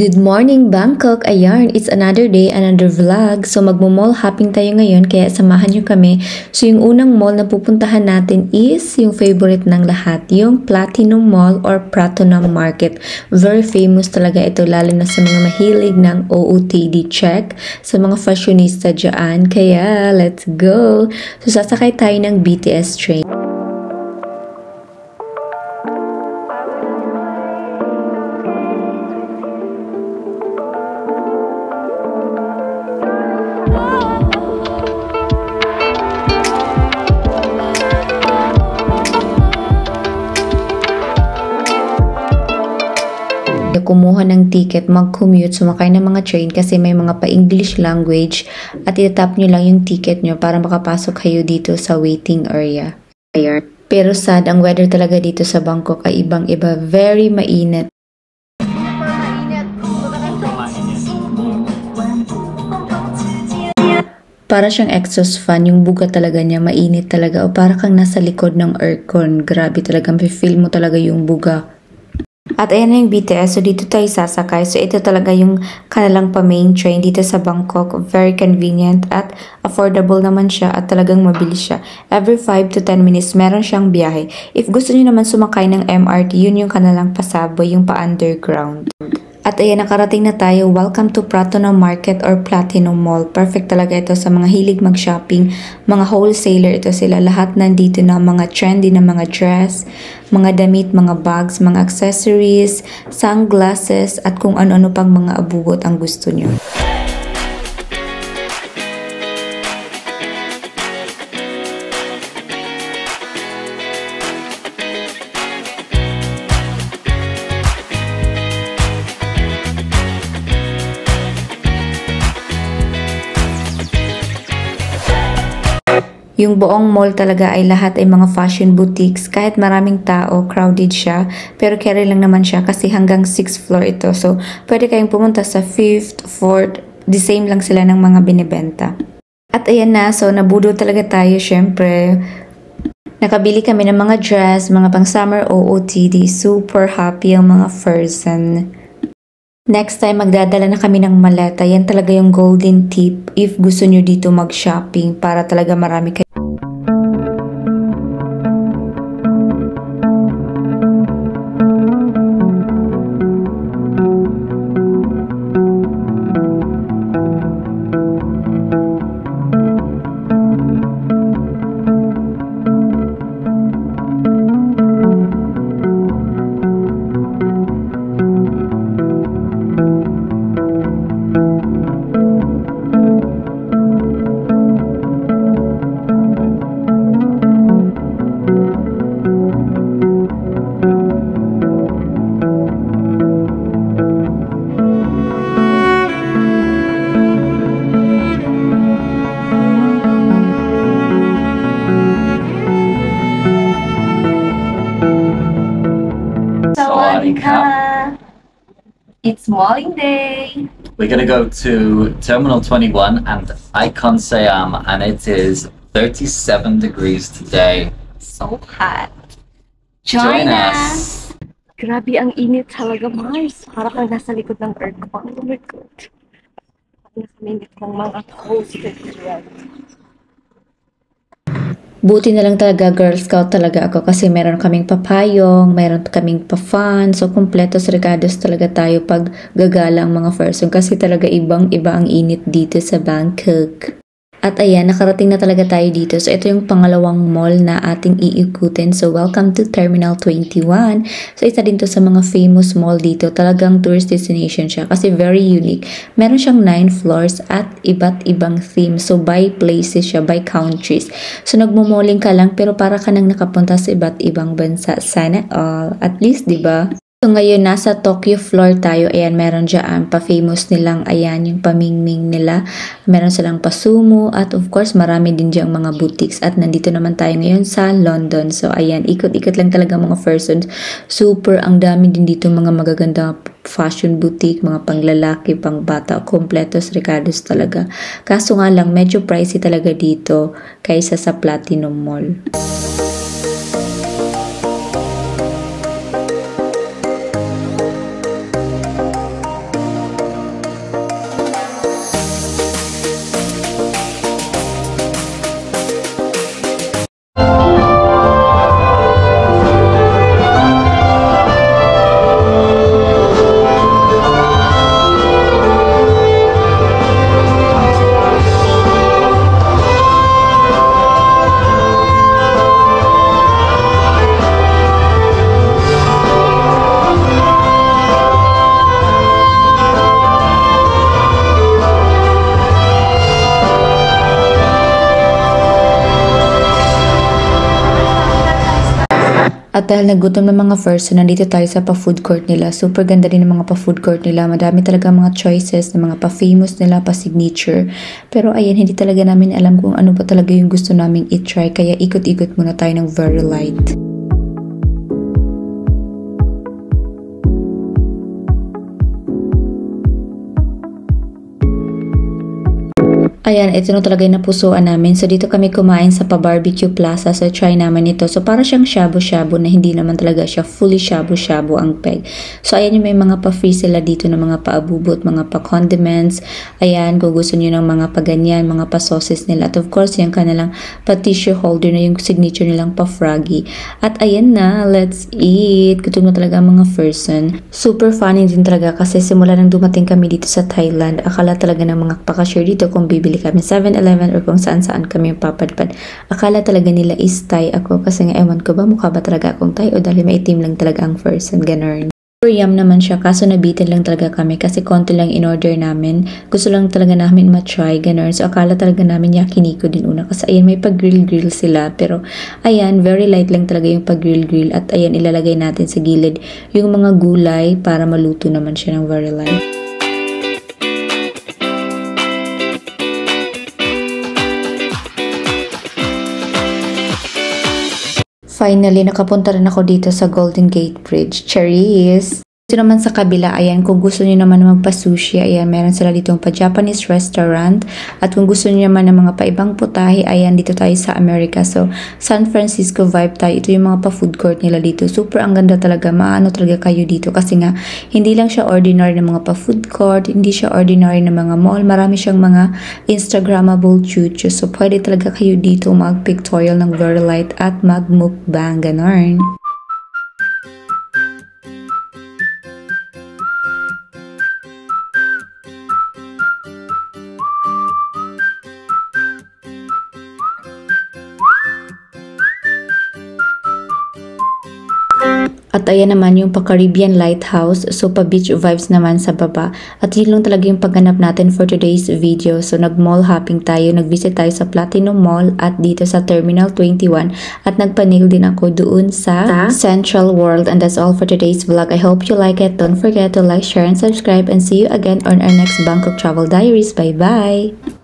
Good morning, Bangkok! Ayan, it's another day, another vlog. So, magmo-mall hopping tayo ngayon, kaya samahan nyo kami. So, yung unang mall na pupuntahan natin is yung favorite ng lahat, yung Platinum Mall or Pratunam Market. Very famous talaga ito, lalo na sa mga mahilig ng OOTD check, sa mga fashionista dyan. Kaya, let's go! So, sasakay tayo ng BTS train. Kumuha ng ticket, mag-commute, sumakay ng mga train kasi may mga pa-English language at itatap nyo lang yung ticket nyo para makapasok kayo dito sa waiting area. Pero sad, ang weather talaga dito sa Bangkok ay ibang-iba. Very mainit. Para siyang exhaust fan, yung buga talaga niya, mainit talaga. O para kang nasa likod ng aircon. Grabe talaga, feel mo talaga yung buga. At ayan na yung BTS, so dito tayo sasakay. So ito talaga yung kanilang pa-main train dito sa Bangkok. Very convenient at affordable naman siya at talagang mabilis siya. Every 5 to 10 minutes meron siyang biyahe. If gusto niyo naman sumakay ng MRT, yun yung kanilang pasabay, yung pa-underground. At ayan, nakarating na tayo. Welcome to Pratunam Market or Platinum Mall. Perfect talaga ito sa mga hilig mag-shopping. Mga wholesaler ito sila. Lahat nandito na mga trendy na mga dress, mga damit, mga bags, mga accessories, sunglasses, at kung ano-ano pang mga abugot ang gusto nyo. Yung buong mall talaga ay lahat ay mga fashion boutiques. Kahit maraming tao, crowded siya. Pero carry lang naman siya kasi hanggang 6th floor ito. So, pwede kayong pumunta sa 5th, 4th. The same lang sila ng mga binibenta. At ayan na. So, nabudo talaga tayo syempre. Nakabili kami ng mga dress, mga pang summer OOTD. Super happy ang mga person. Next time, magdadala na kami ng maleta. Yan talaga yung golden tip if gusto nyo dito mag-shopping para talaga marami kayo. It's malling day. We're gonna go to Terminal 21 and Icon Siam, and it is 37 degrees today. So hot. Join us! Grabe ang init talaga, Mars. Para kang nasa likod ng aircon. Oh my God. Nasa minute kong mga toasted bread. Buti na lang talaga, Girl Scout talaga ako kasi meron kaming papayong, meron kaming pa-fun. So, kompletos regados talaga tayo pag gagalang mga person kasi talaga ibang-iba ang init dito sa Bangkok. At ayan, nakarating na talaga tayo dito. So, ito yung pangalawang mall na ating iikutin. So, welcome to Terminal 21. So, isa din to sa mga famous mall dito. Talagang tourist destination siya kasi very unique. Meron siyang 9 floors at iba't ibang theme. So, by places siya, by countries. So, nagmumalling ka lang pero para ka nang nakapunta sa iba't ibang bansa. Sana all. At least, di ba? So ngayon, nasa Tokyo floor tayo. Ayan, meron dyan pa-famous nilang, ayan, yung pamingming nila. Meron silang pasumo at of course, marami din dyan mga boutiques. At nandito naman tayo ngayon sa London. So ayan, ikot-ikot lang talaga mga persons. Super, ang dami din dito mga magaganda fashion boutique, mga panglalaki, pangbata, kompletos regalos talaga. Kaso nga lang, medyo pricey talaga dito kaysa sa Platinum Mall. At dahil nagutom ng mga first, so nandito tayo sa pa-food court nila. Super ganda din ng mga pa-food court nila. Madami talaga mga choices ng mga pa-famous nila, pa-signature. Pero ayan, hindi talaga namin alam kung ano ba talaga yung gusto naming i-try. Kaya ikot-ikot muna tayo ng Very Light. Ayan, ito na talaga yung napusuan namin. So, dito kami kumain sa pa-barbecue plaza. So, try naman ito. So, para siyang shabu-shabu na hindi naman talaga siya fully shabu-shabu ang peg. So, ayan yung may mga pa-free sila dito ng mga paabubot, mga pa-condiments. Ayan, kung gusto nyo ng mga pa-ganyan, mga pa-sauces nila. At of course, yung kanilang pa-tissue holder na yung signature nilang pa-froggy. At ayan na, let's eat. Gutom na talaga ang mga person. Super funny din talaga kasi simula nang dumating kami dito sa Thailand, akala talaga ng mga pakashare dito kung bibili kami 7-Eleven or kung saan-saan kami yung papadpad. Akala talaga nila is Thai ako kasi nga ewan ko ba mukha ba talaga akong Thai o dahil maitim lang talaga ang person, ganun. Super yum naman siya kaso nabitin lang talaga kami kasi konti lang in order namin. Gusto lang talaga namin matry, ganun. So akala talaga namin yakiniko din una kasi ayan may pag-grill sila pero ayan very light lang talaga yung pag-grill at ayan ilalagay natin sa gilid yung mga gulay para maluto naman siya ng very light. Finally, nakapunta rin ako dito sa Golden Gate Bridge. Cheers! Dito naman sa kabila, ayan, kung gusto niyo naman magpa-sushi, ayan, meron sila ditong pa-Japanese restaurant. At kung gusto niyo naman ng mga pa-ibang putahe, ayan, dito tayo sa America. So, San Francisco vibe tayo. Ito yung mga pa-food court nila dito. Super ang ganda talaga. Maano talaga kayo dito. Kasi nga, hindi lang siya ordinary na mga pa-food court. Hindi siya ordinary na mga mall. Marami siyang mga Instagrammable chuchos. So, pwede talaga kayo dito mag-pictorial ng very light at mag-mukbang. Ganon. At ayan naman yung pa-Caribbean Lighthouse. So, pa-beach vibes naman sa baba. At yun lang talaga yung pagganap natin for today's video. So, nag-mall hopping tayo. Nag-visit tayo sa Platinum Mall at dito sa Terminal 21. At nagpa-nail din ako doon sa Central World. And that's all for today's vlog. I hope you like it. Don't forget to like, share, and subscribe. And see you again on our next Bangkok Travel Diaries. Bye-bye!